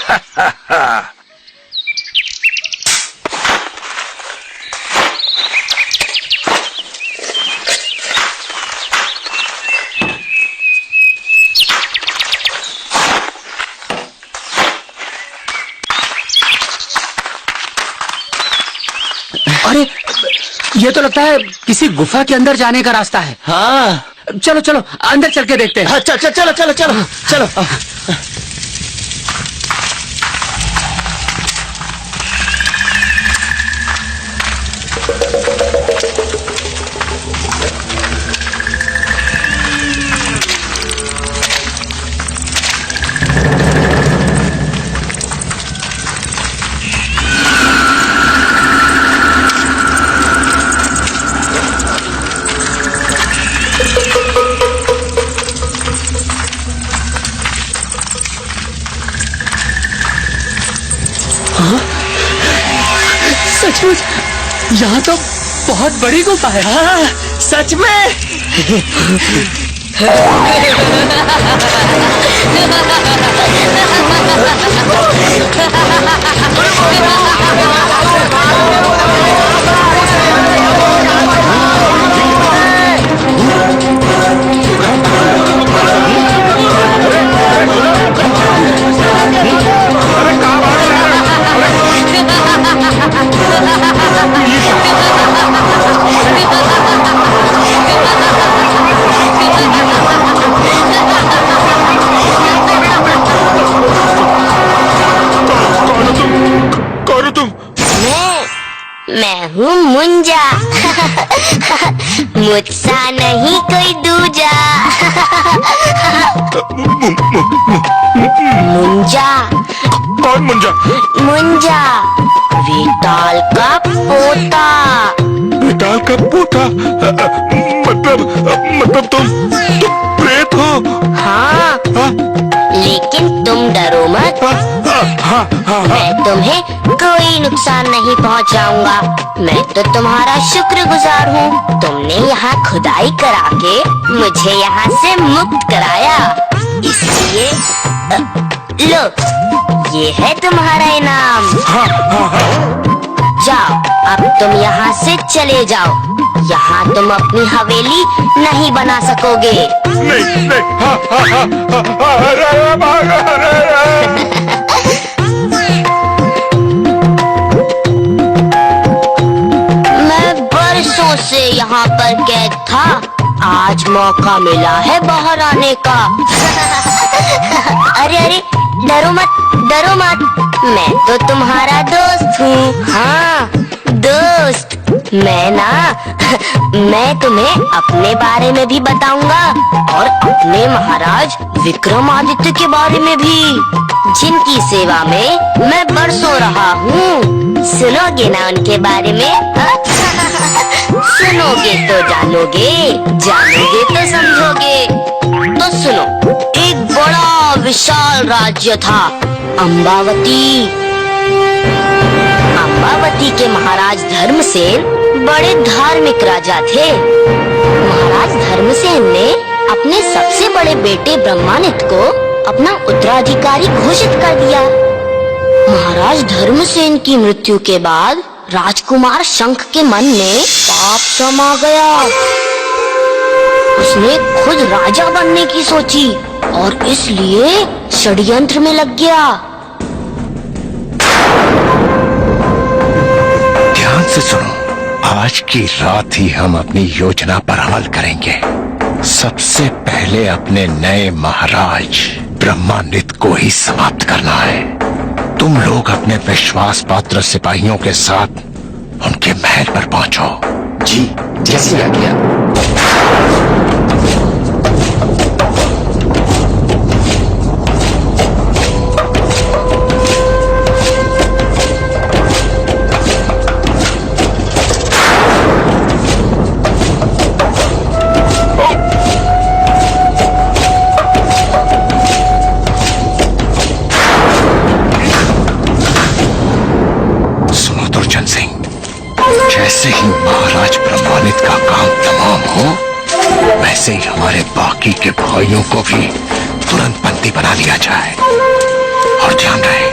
अरे ये तो लगता है किसी गुफा के अंदर जाने का रास्ता है। हाँ चलो चलो अंदर चल के देखते हैं। चलो चलो चलो चलो चलो। सचमुच यहाँ तो बहुत बड़ी गुफा है। हाँ सच में। मैं हूँ मुंजा। मुझसा नहीं कोई दूजा। मुंजा। कौन मुंजा? मुंजा वेताल का पोता। वेताल का पोता? मतलब तुम प्रेत हो? हाँ, लेकिन तुम डरो मत। मैं तुम्हें कोई नुकसान नहीं पहुंचाऊंगा। मैं तो तुम्हारा शुक्रगुजार हूँ। तुमने यहाँ खुदाई करा के मुझे यहाँ से मुक्त कराया, इसलिए लो ये है तुम्हारा इनाम। जाओ अब तुम यहाँ से चले जाओ। यहाँ तुम अपनी हवेली नहीं बना सकोगे। नहीं नहीं। मैं बरसों से यहाँ पर कैद था, आज मौका मिला है बाहर आने का। अरे अरे डरो मत, डरो मत, मैं तो तुम्हारा दोस्त हूँ। हाँ दोस्त, मैं तुम्हें अपने बारे में भी बताऊंगा और अपने महाराज विक्रमादित्य के बारे में भी, जिनकी सेवा में मैं बरसों रहा हूँ। सुनोगे ना उनके बारे में? सुनोगे तो जानोगे, जानोगे तो समझोगे। तो सुनो, एक बड़ा विशाल राज्य था अम्बावती। अम्बावती के महाराज धर्मसेन बड़े धार्मिक राजा थे। महाराज धर्मसेन ने अपने सबसे बड़े बेटे ब्रह्मानित को अपना उत्तराधिकारी घोषित कर दिया। महाराज धर्मसेन की मृत्यु के बाद राजकुमार शंख के मन में पाप समा गया। उसने खुद राजा बनने की सोची और इसलिए षड्यंत्र में लग गया। ध्यान से सुनो, आज की रात ही हम अपनी योजना पर अमल करेंगे। सबसे पहले अपने नए महाराज ब्रह्मानित को ही समाप्त करना है। तुम लोग अपने विश्वास पात्र सिपाहियों के साथ उनके महल पर पहुंचो। जी जैसी आज्ञा। जैसे ही महाराज ब्रह्मानित का काम तमाम हो, वैसे ही हमारे बाकी के भाइयों को भी तुरंत बंदी बना लिया जाए। और ध्यान रहे,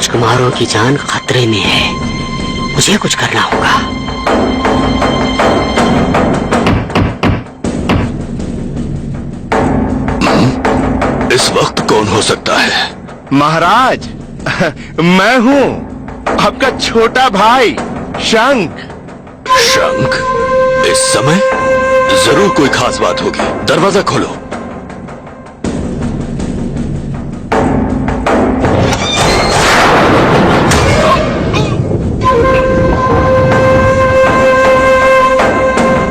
राजकुमारों की जान खतरे में है, मुझे कुछ करना होगा। इस वक्त कौन हो सकता है? महाराज, मैं हूँ आपका छोटा भाई शंख। शंख? इस समय जरूर कोई खास बात होगी। दरवाजा खोलो।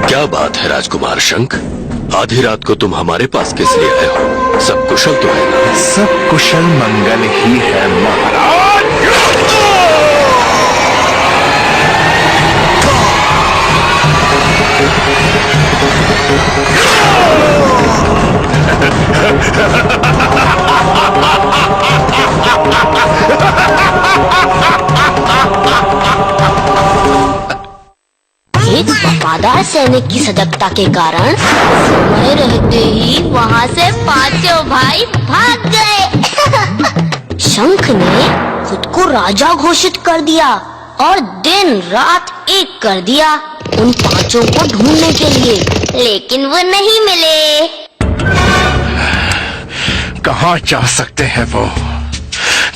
क्या बात है राजकुमार शंख? आधी रात को तुम हमारे पास किस लिए आए हो? सब कुशल तो है ना? सब कुशल मंगल ही है महाराज। एक वफादार सैनिक की सजगता के कारण समय रहते ही वहाँ से पांचों भाई भाग गए। शंख ने खुद को राजा घोषित कर दिया और दिन रात एक कर दिया उन पांचों को ढूंढने के लिए, लेकिन वो नहीं मिले। कहाँ जा सकते हैं वो?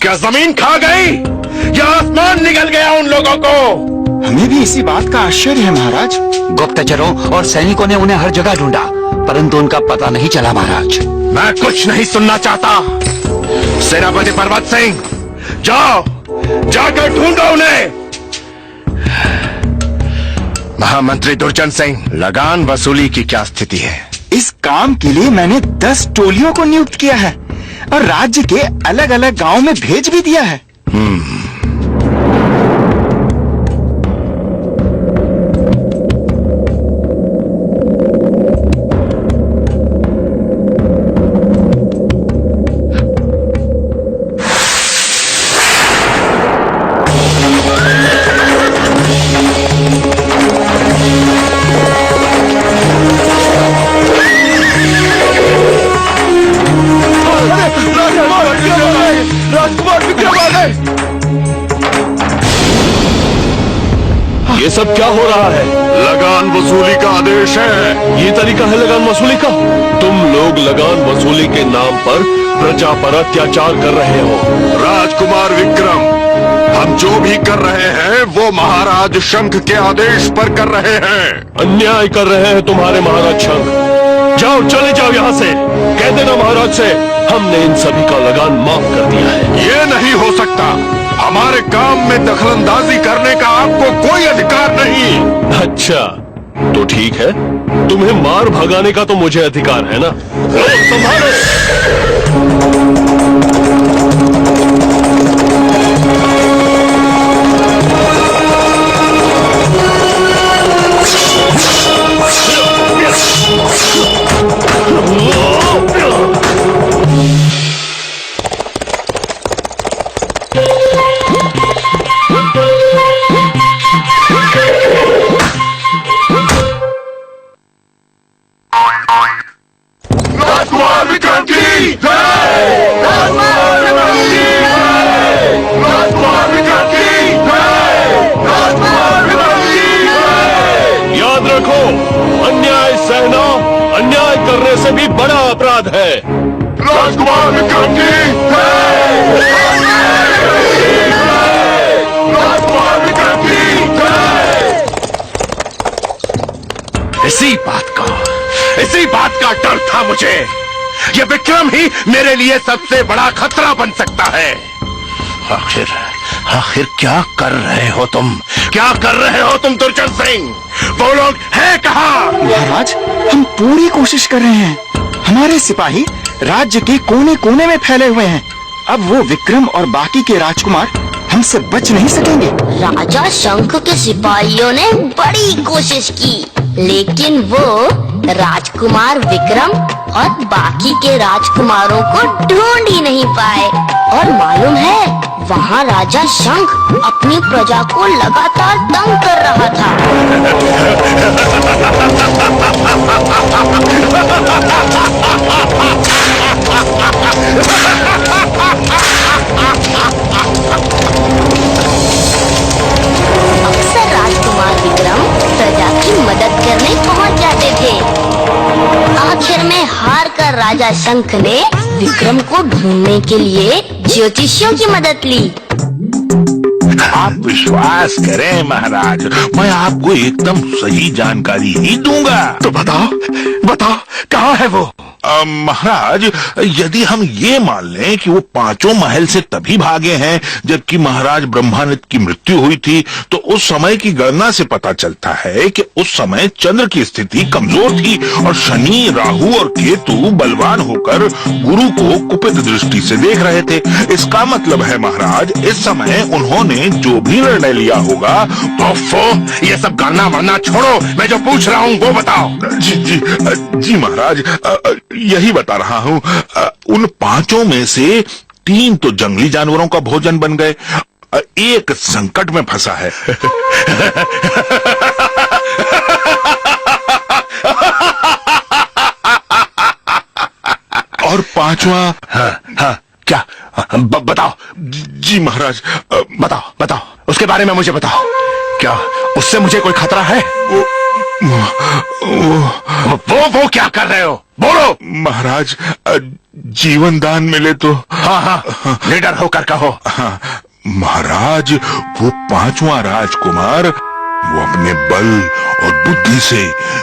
क्या जमीन खा गई या आसमान निगल गया उन लोगों को? हमें भी इसी बात का आश्चर्य है महाराज। गुप्तचरों और सैनिकों ने उन्हें हर जगह ढूंढा, परंतु उनका पता नहीं चला महाराज। मैं कुछ नहीं सुनना चाहता। सेनापति पर्वत सिंह, जाओ, जाकर ढूंढो उन्हें। महामंत्री दुर्जन सिंह, लगान वसूली की क्या स्थिति है? इस काम के लिए मैंने 10 टोलियों को नियुक्त किया है और राज्य के अलग अलग गांवों में भेज भी दिया है। राजकुमार विक्रम आ गए। ये सब क्या हो रहा है? लगान वसूली का आदेश है। ये तरीका है लगान वसूली का? तुम लोग लगान वसूली के नाम पर प्रजा पर अत्याचार कर रहे हो। राजकुमार विक्रम, हम जो भी कर रहे हैं वो महाराज शंख के आदेश पर कर रहे हैं। अन्याय कर रहे हैं तुम्हारे महाराज शंख। जाओ, चले जाओ यहाँ से। कह देना महाराज से हमने इन सभी का लगान माफ कर दिया है। ये नहीं हो सकता। हमारे काम में दखलंदाजी करने का आपको कोई अधिकार नहीं। अच्छा, तो ठीक है, तुम्हें मार भगाने का तो मुझे अधिकार है ना? लो, संभालो। राजकुमार विक्रम की जय! राजकुमार विक्रम की जय! राजकुमार विक्रम की जय! राजकुमार विक्रम की जय! याद रखो, अन्याय सहना अन्याय करने से भी बड़ा अपराध है। राजकुमार विक्रम की जय! राजकुमार विक्रम की जय! इसी बात का डर था मुझे। ये विक्रम ही मेरे लिए सबसे बड़ा खतरा बन सकता है। आखिर क्या कर रहे हो तुम? क्या कर रहे हो तुम दुर्जन सिंह? वो लोग हैं कहाँ? महाराज, हम पूरी कोशिश कर रहे हैं। हमारे सिपाही राज्य के कोने कोने में फैले हुए हैं। अब वो विक्रम और बाकी के राजकुमार हमसे बच नहीं सकेंगे। राजा शंख के सिपाहियों ने बड़ी कोशिश की, लेकिन वो राजकुमार विक्रम और बाकी के राजकुमारों को ढूंढ ही नहीं पाए। और मालूम है, वहाँ राजा शंख अपनी प्रजा को लगातार तंग कर रहा था। राजा शंख ने विक्रम को ढूंढने के लिए ज्योतिषियों की मदद ली। आप विश्वास करें महाराज, मैं आपको एकदम सही जानकारी ही दूंगा। तो बताओ बताओ, कहाँ है वो? महाराज, यदि हम ये मान लें कि वो पांचों महल से तभी भागे हैं जबकि महाराज ब्रह्मानित की मृत्यु हुई थी, तो उस समय की गणना से पता चलता है कि उस समय चंद्र की स्थिति कमजोर थी और शनि, राहु और केतु बलवान होकर गुरु को कुपित दृष्टि से देख रहे थे। इसका मतलब है महाराज, इस समय उन्होंने जो भी निर्णय लिया होगा। ये सब गणना वरना छोड़ो, मैं जो पूछ रहा हूँ वो बताओ। जी महाराज, यही बता रहा हूँ। उन पांचों में से 3 तो जंगली जानवरों का भोजन बन गए, एक संकट में फंसा है। और 5वां। हाँ, क्या? बताओ। जी महाराज, बताओ उसके बारे में मुझे बताओ। क्या उससे मुझे कोई खतरा है? वो क्या कर रहे हो? बोलो। महाराज, जीवन दान मिले तो। हाँ, निडर होकर कहो। हाँ महाराज, वो 5वां राजकुमार वो अपने बल और बुद्धि से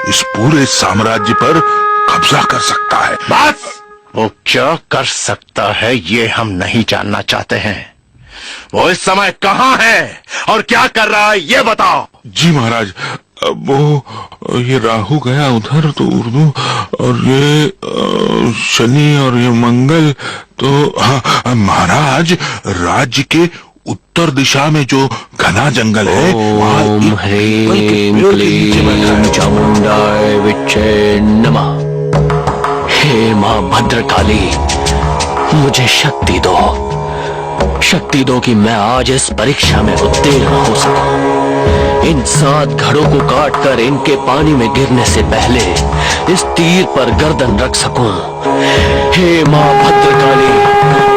इस पूरे साम्राज्य पर कब्जा कर सकता है। बस, वो क्या कर सकता है ये हम नहीं जानना चाहते हैं। वो इस समय कहाँ है और क्या कर रहा है ये बताओ। जी महाराज, वो ये राहु गया उधर तो उर्दू, और ये शनि और ये मंगल तो। हाँ महाराज, राज्य के उत्तर दिशा में जो घना जंगल है, ओम ह्रीं क्लीं चामुंडाय विच्चे नमः। हे मां भद्रकाली, मुझे शक्ति दो कि मैं आज इस परीक्षा में उत्तीर्ण हो सकूं। इन 7 घड़ों को काटकर इनके पानी में गिरने से पहले इस तीर पर गर्दन रख सकूं। हे मां भद्रकाली,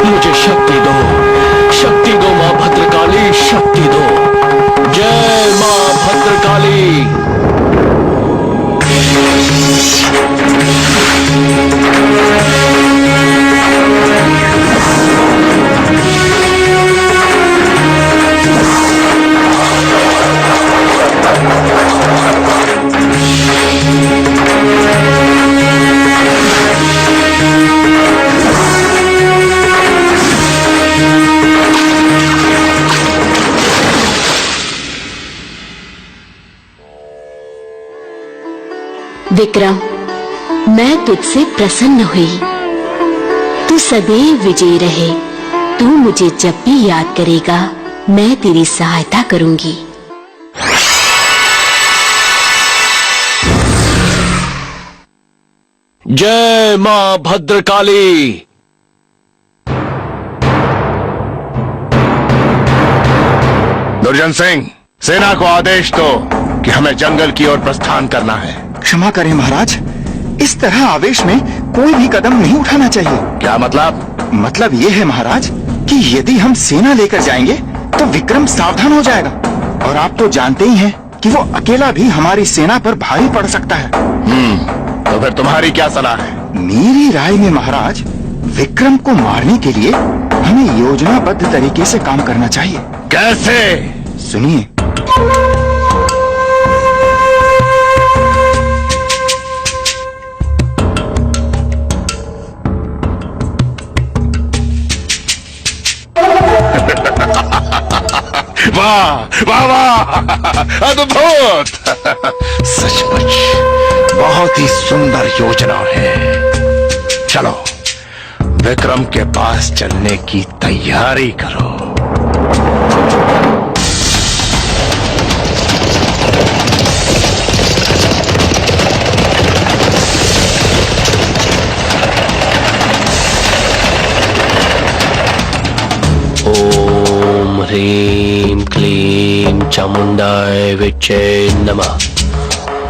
मुझे शक्ति दो मां भद्रकाली, शक्ति दो। जय मां भद्रकाली। विक्रम, मैं तुझसे प्रसन्न हुई। तू सदैव विजयी रहे। तू मुझे जब भी याद करेगा, मैं तेरी सहायता करूंगी। जय मां भद्रकाली। दुर्जन सिंह, सेना को आदेश दो कि हमें जंगल की ओर प्रस्थान करना है। क्षमा करें महाराज, इस तरह आवेश में कोई भी कदम नहीं उठाना चाहिए। क्या मतलब? मतलब ये है महाराज कि यदि हम सेना लेकर जाएंगे तो विक्रम सावधान हो जाएगा, और आप तो जानते ही हैं कि वो अकेला भी हमारी सेना पर भारी पड़ सकता है। तो फिर तुम्हारी क्या सलाह है? मेरी राय में महाराज, विक्रम को मारने के लिए हमें योजनाबद्ध तरीके से काम करना चाहिए। कैसे? सुनिए। वाह वाह वाह, अद्भुत। सचमुच बहुत ही सुंदर योजना है। चलो विक्रम के पास चलने की तैयारी करो। ओम ह्रीं क्लीं चामुंडाय विच्चे नमः।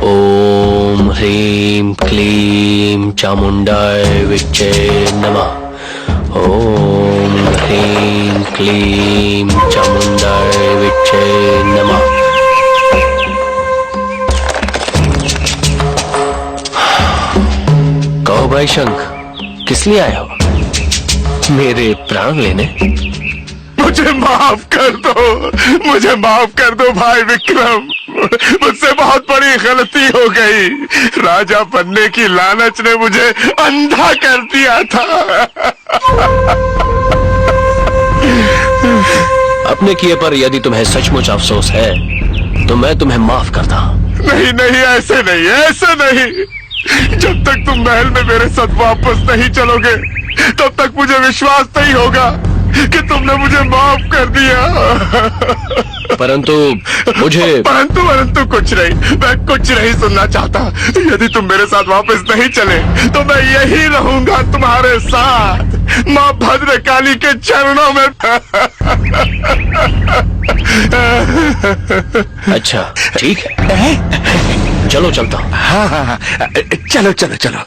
ओम ह्रीं क्लीं चामुंडाय विच्चे नमः। ओम ह्रीं क्लीं चामुंडाय विच्चे नमः। कहो भाई शंख, किस लिए आए हो? मेरे प्राण लेने? मुझे माफ कर दो, मुझे माफ कर दो भाई विक्रम। मुझसे बहुत बड़ी गलती हो गई। राजा बनने की लालच ने मुझे अंधा कर दिया था। अपने किए पर यदि तुम्हें सचमुच अफसोस है तो मैं तुम्हें माफ करता हूं। नहीं नहीं, ऐसे नहीं, ऐसे नहीं। जब तक तुम महल में मेरे साथ वापस नहीं चलोगे तब तक मुझे विश्वास नहीं होगा कि तुमने मुझे माफ कर दिया। परंतु मुझे परंतु कुछ नहीं, मैं कुछ नहीं सुनना चाहता। यदि तुम मेरे साथ वापस नहीं चले तो मैं यही रहूंगा तुम्हारे साथ, माँ भद्रकाली के चरणों में। अच्छा ठीक है, चलो चलता हूं। हाँ हाँ हाँ, चलो चलो चलो।